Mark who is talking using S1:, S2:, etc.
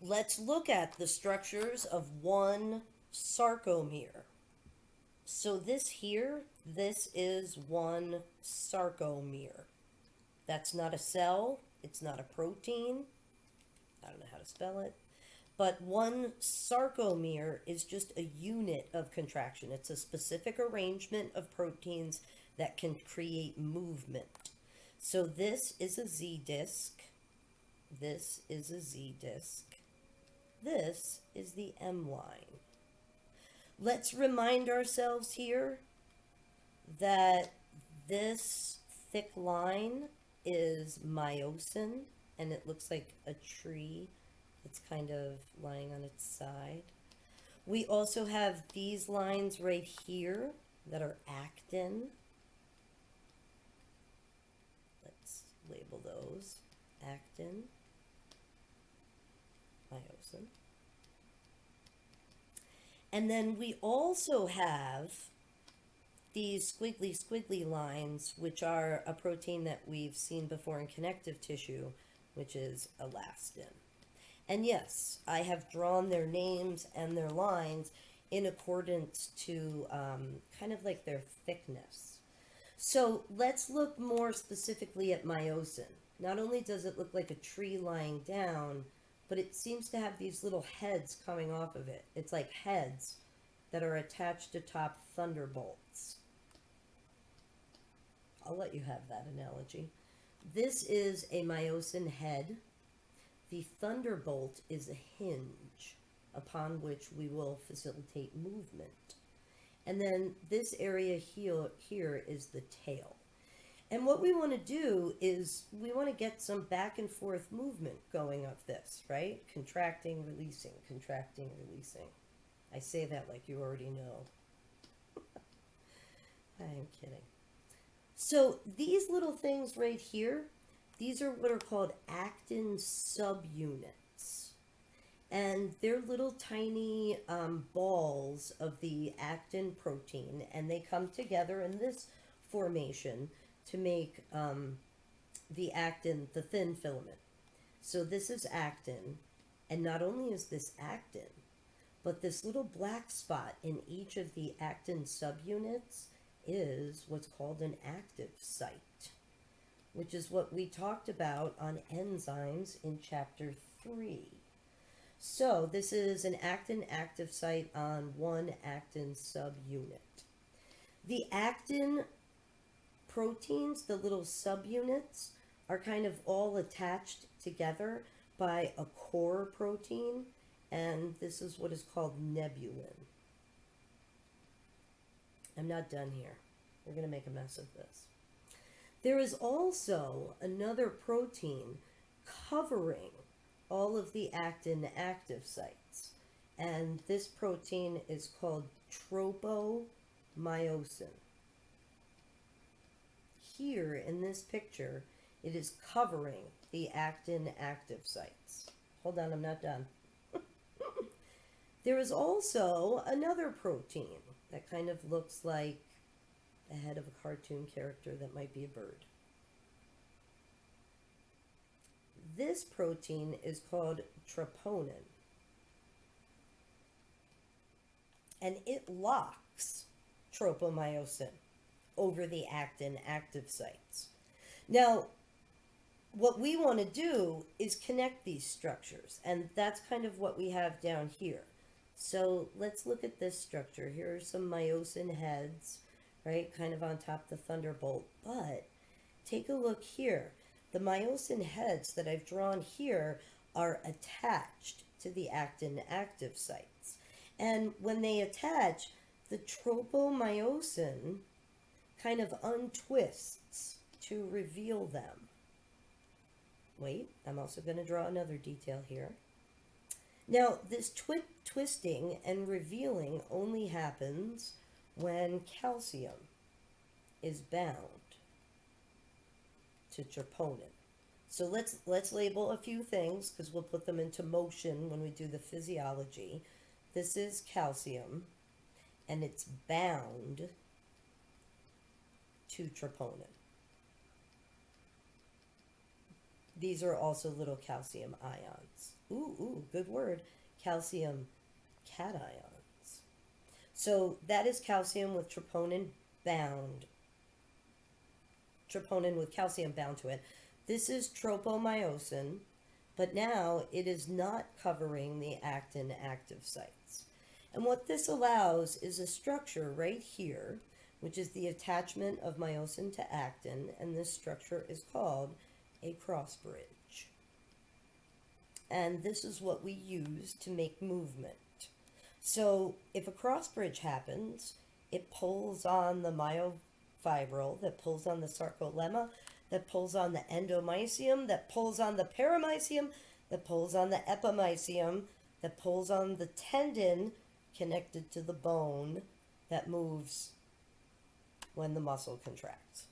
S1: let's look at the structures of one sarcomere. So this here, this is one sarcomere. That's not a cell, it's not a protein. I don't know how to spell it. But one sarcomere is just a unit of contraction. It's a specific arrangement of proteins that can create movement. So this is a Z disc. This is a Z disc. This is the M line. Let's remind ourselves here that this thick line is myosin, and it looks like a tree that's kind of lying on its side. We also have these lines right here that are actin. Let's label those. Actin, myosin. And then we also have these squiggly lines, which are a protein that we've seen before in connective tissue, which is elastin. And yes, I have drawn their names and their lines in accordance to kind of like their thickness. So let's look more specifically at myosin. Not only does it look like a tree lying down, but it seems to have these little heads coming off of it. It's like heads that are attached to top thunderbolts. I'll let you have that analogy. This is a myosin head. The thunderbolt is a hinge upon which we will facilitate movement. And then this area here is the tail. And what we want to do is we want to get some back and forth movement going of this, right? Contracting, releasing, contracting, releasing. I say that like you already know. I am kidding. So these little things right here, these are what are called actin subunits. And they're little tiny balls of the actin protein, and they come together in this formation to make the actin, the thin filament. So this is actin, and not only is this actin, but this little black spot in each of the actin subunits is what's called an active site, which is what we talked about on enzymes in chapter 3. So this is an actin active site on one actin subunit. The actin proteins, the little subunits, are kind of all attached together by a core protein, and this is what is called nebulin. I'm not done here. We're going to make a mess of this. There is also another protein covering all of the actin active sites, and this protein is called tropomyosin. Here in this picture, it is covering the actin active sites. Hold on, I'm not done. There is also another protein that kind of looks like the head of a cartoon character that might be a bird. This protein is called troponin, and it locks tropomyosin over the actin active sites. Now, what we want to do is connect these structures, and that's kind of what we have down here. So let's look at this structure. Here are some myosin heads, right, kind of on top of the thunderbolt. But take a look here. The myosin heads that I've drawn here are attached to the actin active sites. And when they attach, the tropomyosin kind of untwists to reveal them. Wait, I'm also going to draw another detail here. Now, this twisting and revealing only happens when calcium is bound to troponin. So let's label a few things because we'll put them into motion when we do the physiology. This is calcium, and it's bound to troponin. These are also little calcium ions. Good word. Calcium cations. So that is calcium with troponin bound. Troponin with calcium bound to it. This is tropomyosin, but now it is not covering the actin active sites. And what this allows is a structure right here, which is the attachment of myosin to actin, and this structure is called a cross bridge. And this is what we use to make movement. So if a cross bridge happens, it pulls on the myofibril, that pulls on the sarcolemma, that pulls on the endomysium, that pulls on the paramysium, that pulls on the epimysium, that pulls on the tendon connected to the bone that moves when the muscle contracts.